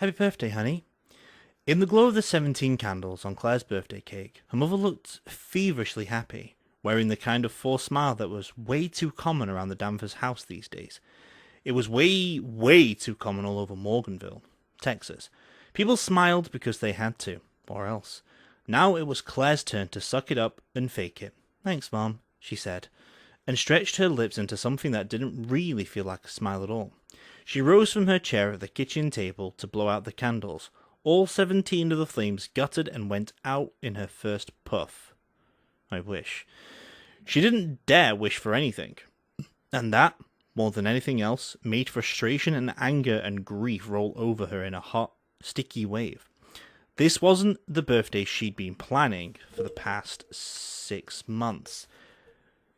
Happy birthday, honey. In the glow of the 17 candles on Claire's birthday cake, her mother looked feverishly happy, wearing the kind of forced smile that was way too common around the Danvers house these days. It was way too common all over Morganville, Texas. People smiled because they had to, or else. Now it was Claire's turn to suck it up and fake it. Thanks, Mom, she said, and stretched her lips into something that didn't really feel like a smile at all. She rose from her chair at the kitchen table to blow out the candles. All 17 of the flames guttered and went out in her first puff. I wish. She didn't dare wish for anything. And that, more than anything else, made frustration and anger and grief roll over her in a hot, sticky wave. This wasn't the birthday she'd been planning for the past 6 months.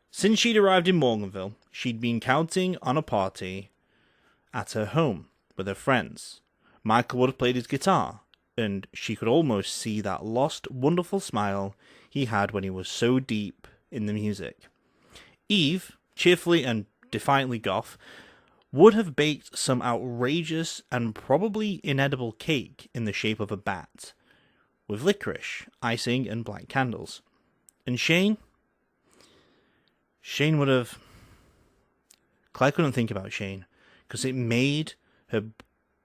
Since she'd arrived in Morganville, she'd been counting on a party at her home with her friends. Michael would have played his guitar, and she could almost see that lost, wonderful smile he had when he was so deep in the music. Eve, cheerfully and defiantly goth, would have baked some outrageous and probably inedible cake in the shape of a bat, with licorice, icing, and black candles. And Shane would have... Claire couldn't think about Shane, because it made her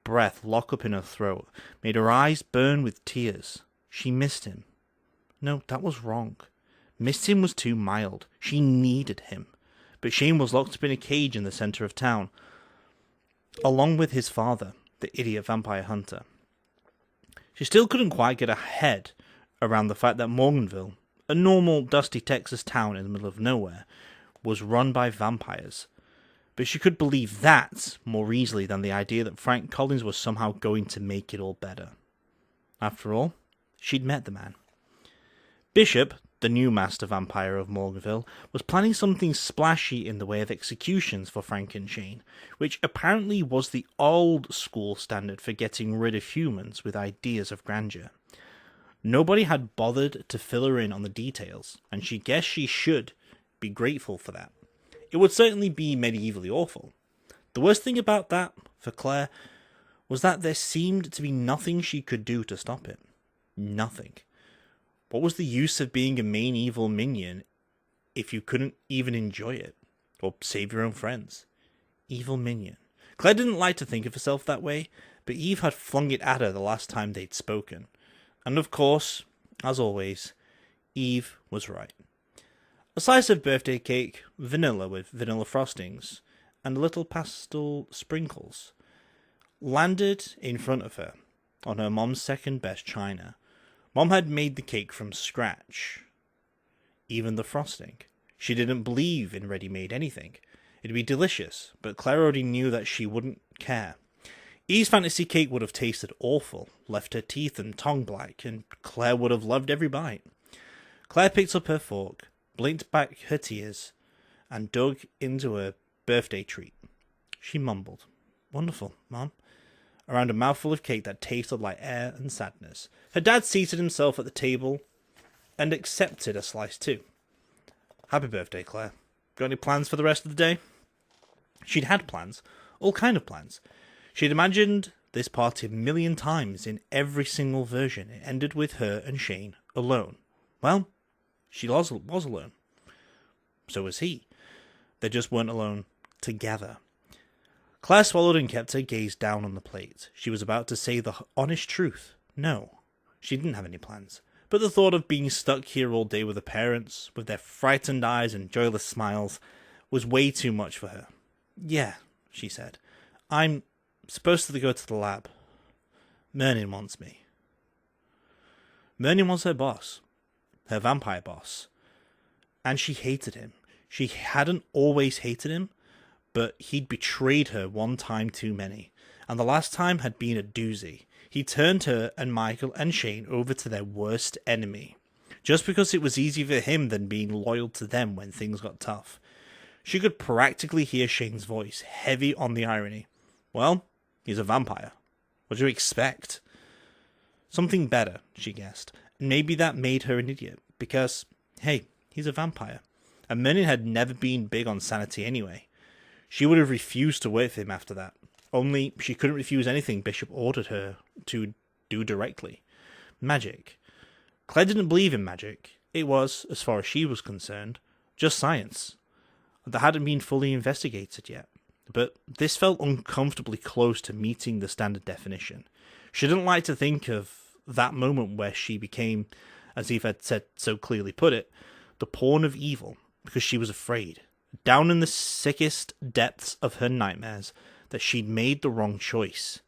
breath lock up in her throat, made her eyes burn with tears. She missed him. No, that was wrong. Missed him was too mild. She needed him. But Shane was locked up in a cage in the centre of town, along with his father, the idiot vampire hunter. She still couldn't quite get her head around the fact that Morganville, a normal, dusty Texas town in the middle of nowhere, was run by vampires. But she could believe that more easily than the idea that Frank Collins was somehow going to make it all better. After all, she'd met the man. Bishop, the new master vampire of Morganville, was planning something splashy in the way of executions for Frank and Shane, which apparently was the old school standard for getting rid of humans with ideas of grandeur. Nobody had bothered to fill her in on the details, and she guessed she should be grateful for that. It would certainly be medievally awful. The worst thing about that, for Claire, was that there seemed to be nothing she could do to stop it. Nothing. What was the use of being a main evil minion if you couldn't even enjoy it? Or save your own friends? Evil minion. Claire didn't like to think of herself that way, but Eve had flung it at her the last time they'd spoken. And of course, as always, Eve was right. A slice of birthday cake, vanilla with vanilla frostings, and little pastel sprinkles, landed in front of her on her mom's second best china. Mom had made the cake from scratch. Even the frosting. She didn't believe in ready-made anything. It'd be delicious, but Claire already knew that she wouldn't care. Eve's fantasy cake would have tasted awful, left her teeth and tongue black, and Claire would have loved every bite. Claire picked up her fork, blinked back her tears, and dug into her birthday treat. She mumbled, "Wonderful, Mom," around a mouthful of cake that tasted like air and sadness. Her dad seated himself at the table and accepted a slice too. "Happy birthday, Claire. Got any plans for the rest of the day?" She'd had plans, all kind of plans. She'd imagined this party a million times in every single version. It ended with her and Shane alone. Well, she was alone. So was he. They just weren't alone together. Claire swallowed and kept her gaze down on the plate. She was about to say the honest truth. No, she didn't have any plans. But the thought of being stuck here all day with her parents, with their frightened eyes and joyless smiles, was way too much for her. "Yeah," she said. "I'm supposed to go to the lab. Mernin wants me." Mernin was her boss. Her vampire boss. And she hated him. She hadn't always hated him, but he'd betrayed her one time too many, and the last time had been a doozy. He turned her and Michael and Shane over to their worst enemy, just because it was easier for him than being loyal to them when things got tough. She could practically hear Shane's voice, heavy on the irony. Well, he's a vampire. What do you expect? Something better, she guessed. Maybe that made her an idiot, because, hey, he's a vampire. And Merlin had never been big on sanity anyway. She would have refused to work with him after that. Only she couldn't refuse anything Bishop ordered her to do directly. Magic. Claire didn't believe in magic. It was, as far as she was concerned, just science that hadn't been fully investigated yet. But this felt uncomfortably close to meeting the standard definition. She didn't like to think of that moment where she became, as Eve had said so clearly put it, the pawn of evil, because she was afraid, down in the sickest depths of her nightmares, that she'd made the wrong choice.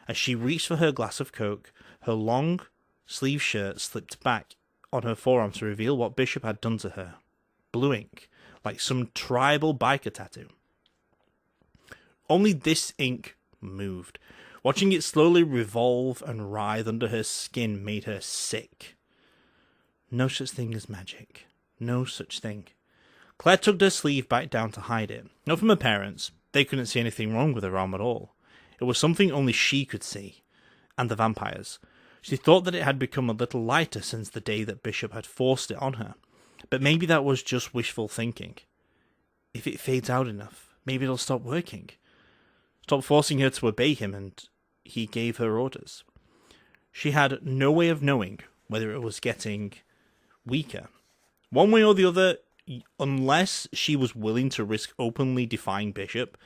As she reached for her glass of Coke, her long sleeve shirt slipped back on her forearm to reveal what Bishop had done to her. Blue ink, like some tribal biker tattoo. Only this ink moved. Watching it slowly revolve and writhe under her skin made her sick. No such thing as magic. No such thing. Claire tucked her sleeve back down to hide it. Not from her parents. They couldn't see anything wrong with her arm at all. It was something only she could see. And the vampires. She thought that it had become a little lighter since the day that Bishop had forced it on her. But maybe that was just wishful thinking. If it fades out enough, maybe it'll stop working. Stop forcing her to obey him, and he gave her orders. She had no way of knowing whether it was getting weaker. One way or the other, unless she was willing to risk openly defying Bishop,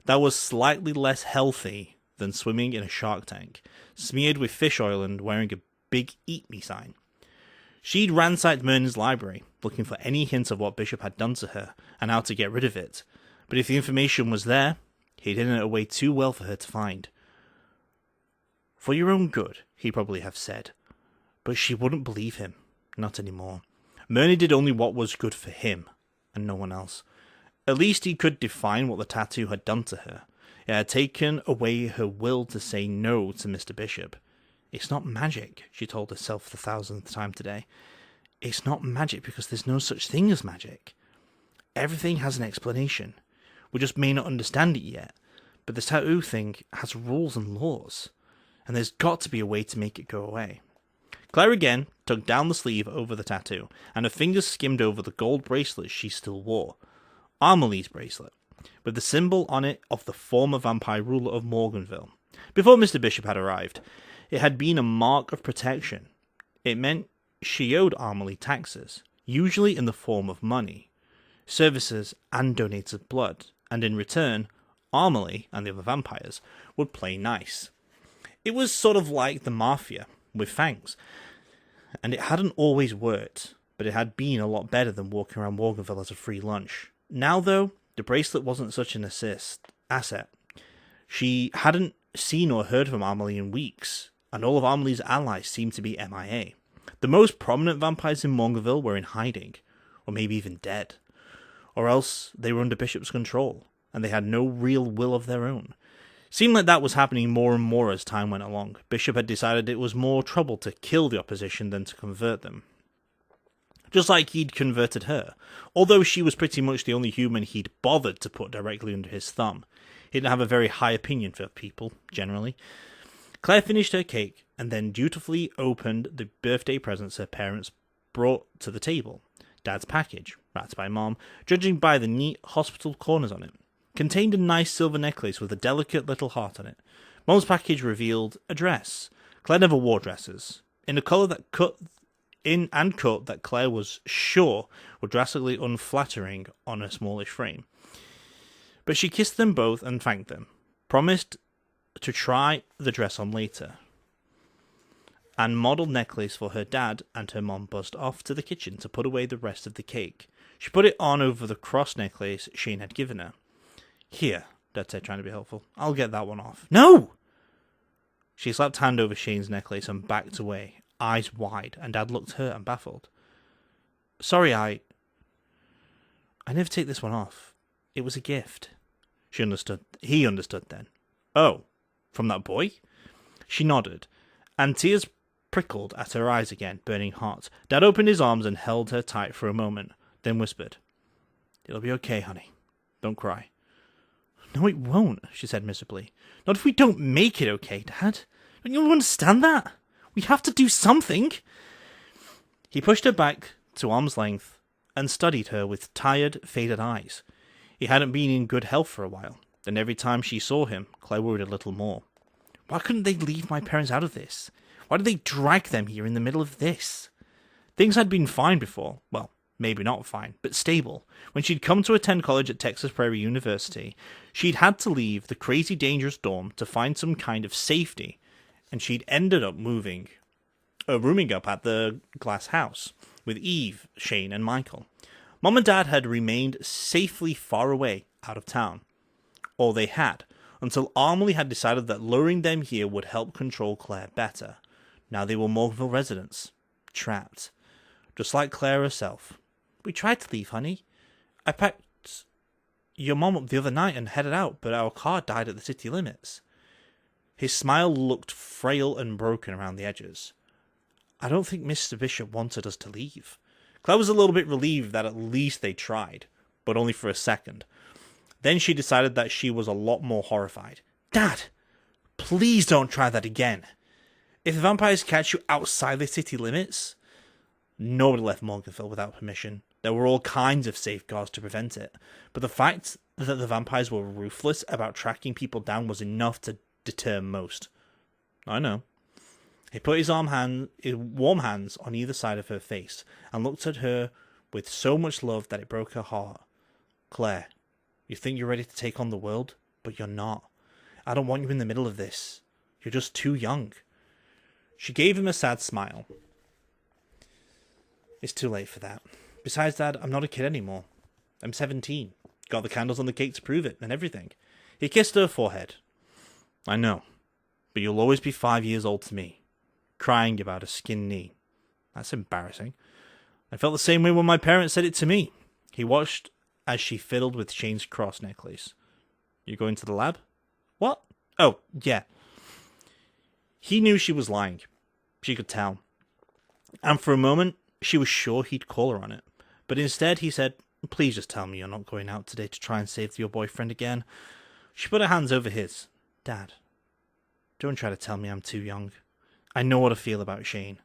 that was slightly less healthy than swimming in a shark tank, smeared with fish oil and wearing a big eat me sign. She'd ransacked Myrna's library, looking for any hint of what Bishop had done to her, and how to get rid of it. But if the information was there, he'd hidden it away too well for her to find. For your own good, he'd probably have said. But she wouldn't believe him. Not anymore. Myrna did only what was good for him, and no one else. At least he could define what the tattoo had done to her. It had taken away her will to say no to Mr. Bishop. It's not magic, she told herself the 1000th time today. It's not magic because there's no such thing as magic. Everything has an explanation. We just may not understand it yet, but the tattoo thing has rules and laws, and there's got to be a way to make it go away. Claire again tugged down the sleeve over the tattoo, and her fingers skimmed over the gold bracelet she still wore. Amelie's bracelet, with the symbol on it of the former vampire ruler of Morganville. Before Mr. Bishop had arrived, it had been a mark of protection. It meant she owed Amelie taxes, usually in the form of money, services, and donated blood, and in return, Amelie and the other vampires would play nice. It was sort of like the mafia, with fangs, and it hadn't always worked, but it had been a lot better than walking around Morganville as a free lunch. Now, though, the bracelet wasn't such an asset. She hadn't seen or heard from Amelie in weeks, and all of Amelie's allies seemed to be MIA. The most prominent vampires in Morganville were in hiding, or maybe even dead, or else they were under Bishop's control, and they had no real will of their own. Seemed like that was happening more and more as time went along. Bishop had decided it was more trouble to kill the opposition than to convert them. Just like he'd converted her, although she was pretty much the only human he'd bothered to put directly under his thumb. He didn't have a very high opinion for people, generally. Claire finished her cake, and then dutifully opened the birthday presents her parents brought to the table. Dad's package, wrapped by Mom, judging by the neat hospital corners on it, contained a nice silver necklace with a delicate little heart on it. Mom's package revealed a dress. Claire never wore dresses, in a colour that cut that Claire was sure were drastically unflattering on a smallish frame. But she kissed them both and thanked them, promised to try the dress on later, and modelled necklace for her dad and her mom buzzed off to the kitchen to put away the rest of the cake. She put it on over the cross necklace Shane had given her. Here, Dad said, trying to be helpful. I'll get that one off. No! She slapped hand over Shane's necklace and backed away, eyes wide, and Dad looked hurt and baffled. Sorry, I never take this one off. It was a gift. She understood. He understood then. Oh, from that boy? She nodded, and tears prickled at her eyes again, burning hot. Dad opened his arms and held her tight for a moment, then whispered, It'll be okay, honey. Don't cry. No, it won't, she said miserably. Not if we don't make it okay, Dad. Don't you understand that? We have to do something. He pushed her back to arm's length and studied her with tired, faded eyes. He hadn't been in good health for a while, and every time she saw him, Claire worried a little more. Why couldn't they leave my parents out of this? Why did they drag them here in the middle of this? Things had been fine before. Well, maybe not fine, but stable. When she'd come to attend college at Texas Prairie University, she'd had to leave the crazy dangerous dorm to find some kind of safety, and she'd ended up rooming up at the glass house with Eve, Shane, and Michael. Mom and Dad had remained safely far away out of town. Or they had, until Armley had decided that luring them here would help control Claire better. Now they were Morganville residents. Trapped. Just like Claire herself. We tried to leave, honey. I packed your mom up the other night and headed out, but our car died at the city limits. His smile looked frail and broken around the edges. I don't think Mr. Bishop wanted us to leave. Claire was a little bit relieved that at least they tried, but only for a second. Then she decided that she was a lot more horrified. Dad, please don't try that again. If the vampires catch you outside the city limits... Nobody left Morganville without permission. There were all kinds of safeguards to prevent it. But the fact that the vampires were ruthless about tracking people down was enough to deter most. I know. He put his warm hands on either side of her face and looked at her with so much love that it broke her heart. Claire, you think you're ready to take on the world, but you're not. I don't want you in the middle of this. You're just too young. She gave him a sad smile. It's too late for that. Besides, Dad, I'm not a kid anymore. I'm 17. Got the candles on the cake to prove it, and everything. He kissed her forehead. I know, but you'll always be 5 years old to me. Crying about a skinned knee. That's embarrassing. I felt the same way when my parents said it to me. He watched as she fiddled with Shane's cross necklace. You going to the lab? What? Oh, yeah. He knew she was lying. She could tell. And for a moment, she was sure he'd call her on it. But instead, he said, please just tell me you're not going out today to try and save your boyfriend again. She put her hands over his. Dad, don't try to tell me I'm too young. I know what I feel about Shane.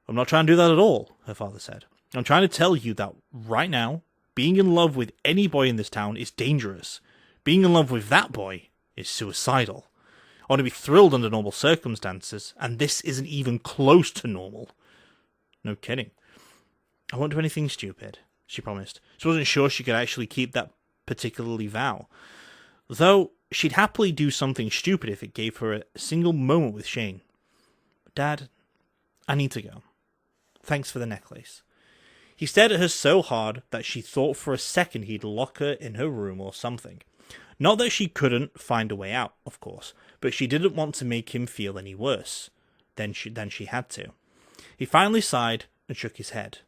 I'm not trying to do that at all, her father said. I'm trying to tell you that right now, being in love with any boy in this town is dangerous. Being in love with that boy is suicidal. I want to be thrilled under normal circumstances, and this isn't even close to normal. No kidding. I won't do anything stupid, she promised. She wasn't sure she could actually keep that particularly vow. Though, she'd happily do something stupid if it gave her a single moment with Shane. Dad, I need to go. Thanks for the necklace. He stared at her so hard that she thought for a second he'd lock her in her room or something. Not that she couldn't find a way out, of course, but she didn't want to make him feel any worse than she had to. He finally sighed and shook his head.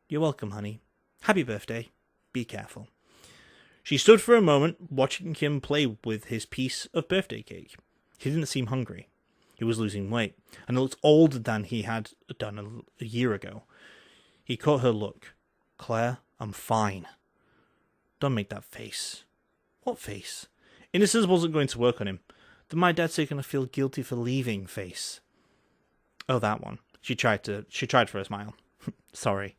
You're welcome, honey. Happy birthday. Be careful. She stood for a moment, watching him play with his piece of birthday cake. He didn't seem hungry. He was losing weight, and looked older than he had done a year ago. He caught her look. Claire, I'm fine. Don't make that face. What face? Innocence wasn't going to work on him. Then my dad's going to feel guilty for leaving face. Oh, that one. She tried for a smile. Sorry.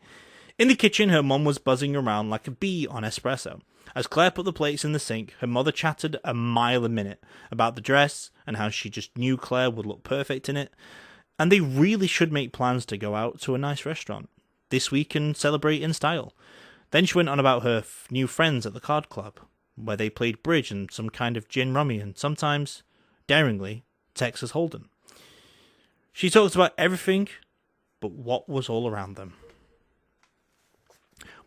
In the kitchen, her mom was buzzing around like a bee on espresso. As Claire put the plates in the sink, her mother chattered a mile a minute about the dress and how she just knew Claire would look perfect in it. And they really should make plans to go out to a nice restaurant this week and celebrate in style. Then she went on about her new friends at the card club, where they played bridge and some kind of gin rummy and sometimes, daringly, Texas Hold'em. She talked about everything but what was all around them.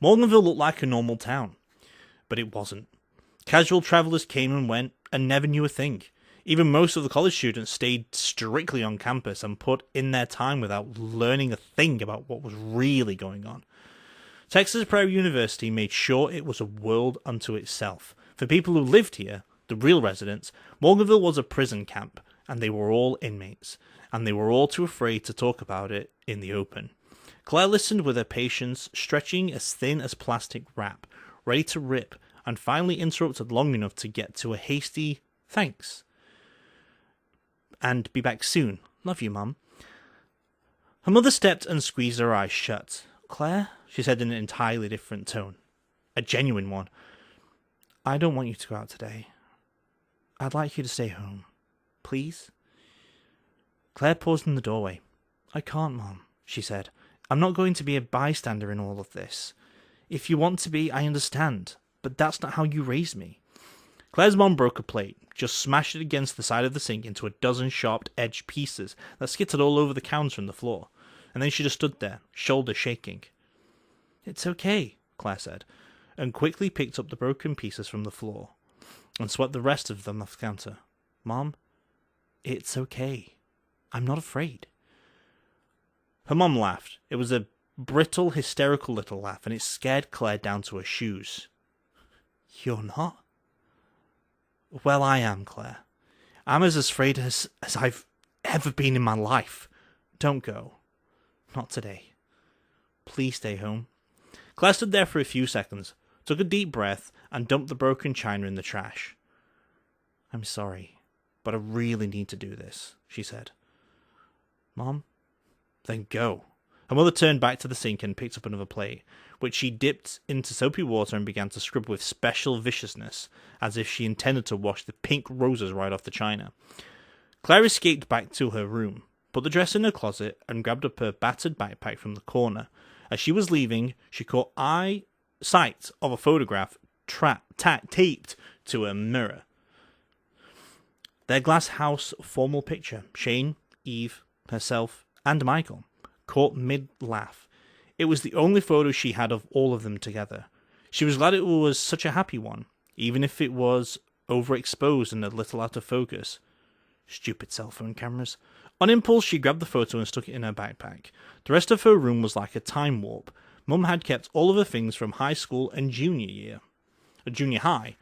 Morganville looked like a normal town, but it wasn't. Casual travelers came and went and never knew a thing. Even most of the college students stayed strictly on campus and put in their time without learning a thing about what was really going on. Texas Prairie University made sure it was a world unto itself. For people who lived here, the real residents, Morganville was a prison camp, and they were all inmates, and they were all too afraid to talk about it in the open. Claire listened with her patience, stretching as thin as plastic wrap, ready to rip, and finally interrupted long enough to get to a hasty thanks. And be back soon. Love you, Mum. Her mother stepped and squeezed her eyes shut. Claire, she said in an entirely different tone. A genuine one. I don't want you to go out today. I'd like you to stay home. please? Claire paused in the doorway. I can't, Mom, she said. I'm not going to be a bystander in all of this. If you want to be, I understand, but that's not how you raised me. Claire's mom broke a plate, just smashed it against the side of the sink into a dozen sharp-edged pieces that skittered all over the counter and the floor, and then she just stood there, shoulders shaking. It's okay, Claire said, and quickly picked up the broken pieces from the floor and swept the rest of them off the counter. Mom, it's okay. I'm not afraid. Her mom laughed. It was a brittle, hysterical little laugh, and it scared Claire down to her shoes. You're not? Well, I am, Claire. I'm as afraid as I've ever been in my life. Don't go. Not today. Please stay home. Claire stood there for a few seconds, took a deep breath, and dumped the broken china in the trash. I'm sorry, but I really need to do this, she said. Mom? Then go. Her mother turned back to the sink and picked up another plate, which she dipped into soapy water and began to scrub with special viciousness, as if she intended to wash the pink roses right off the china. Claire escaped back to her room, put the dress in her closet, and grabbed up her battered backpack from the corner. As she was leaving, she caught sight of a photograph taped to a mirror. Their glass house formal picture, Shane, Eve, herself, and Michael, caught mid-laugh. It was the only photo she had of all of them together. She was glad it was such a happy one, even if it was overexposed and a little out of focus. Stupid cell phone cameras. On impulse, she grabbed the photo and stuck it in her backpack. The rest of her room was like a time warp. Mum had kept all of her things from high school and junior high.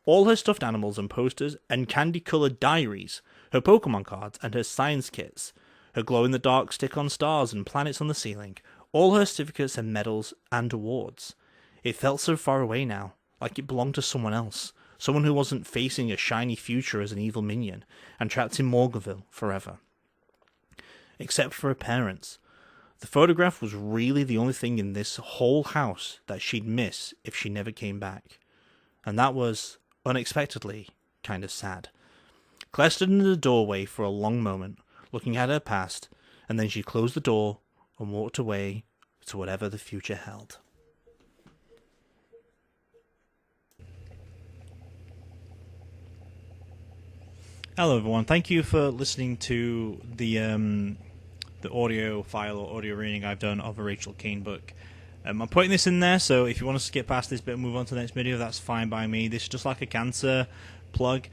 All her stuffed animals and posters and candy-coloured diaries, her Pokemon cards and her science kits, her glow-in-the-dark stick-on stars and planets on the ceiling, all her certificates and medals and awards. It felt so far away now, like it belonged to someone else, someone who wasn't facing a shiny future as an evil minion, and trapped in Morganville forever. Except for her parents. The photograph was really the only thing in this whole house that she'd miss if she never came back. And that was, unexpectedly, kind of sad. Claire stood in the doorway for a long moment, looking at her past, and then she closed the door and walked away to whatever the future held. Hello everyone, thank you for listening to the audio file or audio reading I've done of a Rachel Kane book. I'm putting this in there, so if you want to skip past this bit and move on to the next video, that's fine by me. This is just like a cancer plug,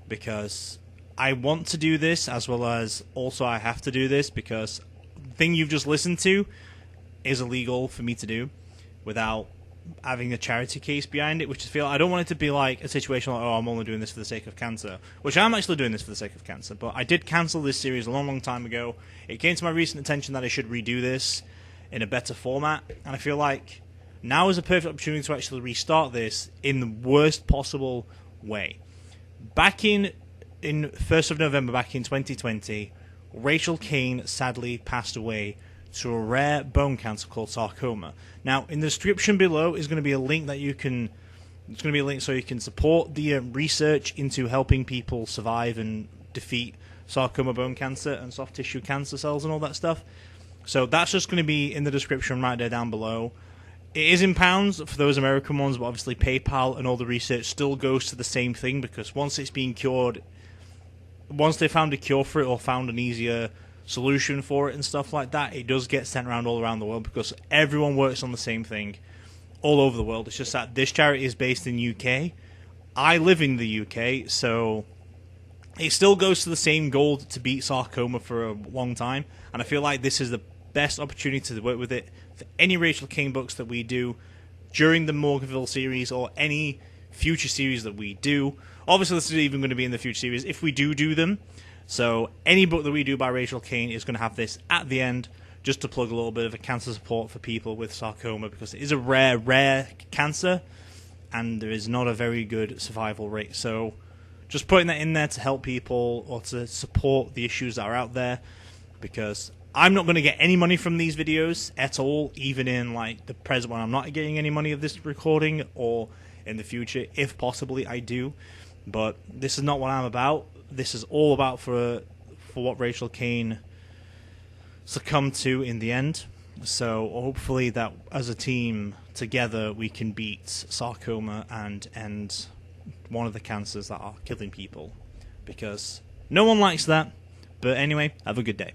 because I want to do this, as well as also I have to do this, because the thing you've just listened to is illegal for me to do without having a charity case behind it, which I don't want it to be like a situation like, oh, I'm only doing this for the sake of cancer, which I'm actually doing this for the sake of cancer, but I did cancel this series a long time ago. It came to my recent attention that I should redo this in a better format, and I feel like now is a perfect opportunity to actually restart this in the worst possible way. Back in 1st of November, back in 2020, Rachel Kane sadly passed away to a rare bone cancer called sarcoma. Now, in the description below is going to be a link that you can. It's going to be a link so you can support the research into helping people survive and defeat sarcoma bone cancer and soft tissue cancer cells and all that stuff. So that's just going to be in the description right there down below. It is in pounds for those American ones, but obviously PayPal and all the research still goes to the same thing, because once it's been cured, once they found a cure for it or found an easier solution for it and stuff like that, it does get sent around all around the world, because everyone works on the same thing all over the world. It's just that this charity is based in UK. I live in the UK, so it still goes to the same goal to beat sarcoma for a long time, and I feel like this is the best opportunity to work with it for any Rachel Kane books that we do during the Morganville series or any future series that we do. Obviously, this is even going to be in the future series if we do them. So any book that we do by Rachel Kane is going to have this at the end, just to plug a little bit of a cancer support for people with sarcoma, because it is a rare cancer, and there is not a very good survival rate. So just putting that in there to help people or to support the issues that are out there, because I'm not going to get any money from these videos at all, even in like the present one. I'm not getting any money of this recording, or in the future, if possibly I do. But this is not what I'm about. this is all about for what Rachel Kane succumbed to in the end. So hopefully that as a team together we can beat sarcoma and end one of the cancers that are killing people, because no one likes that. But anyway, have a good day.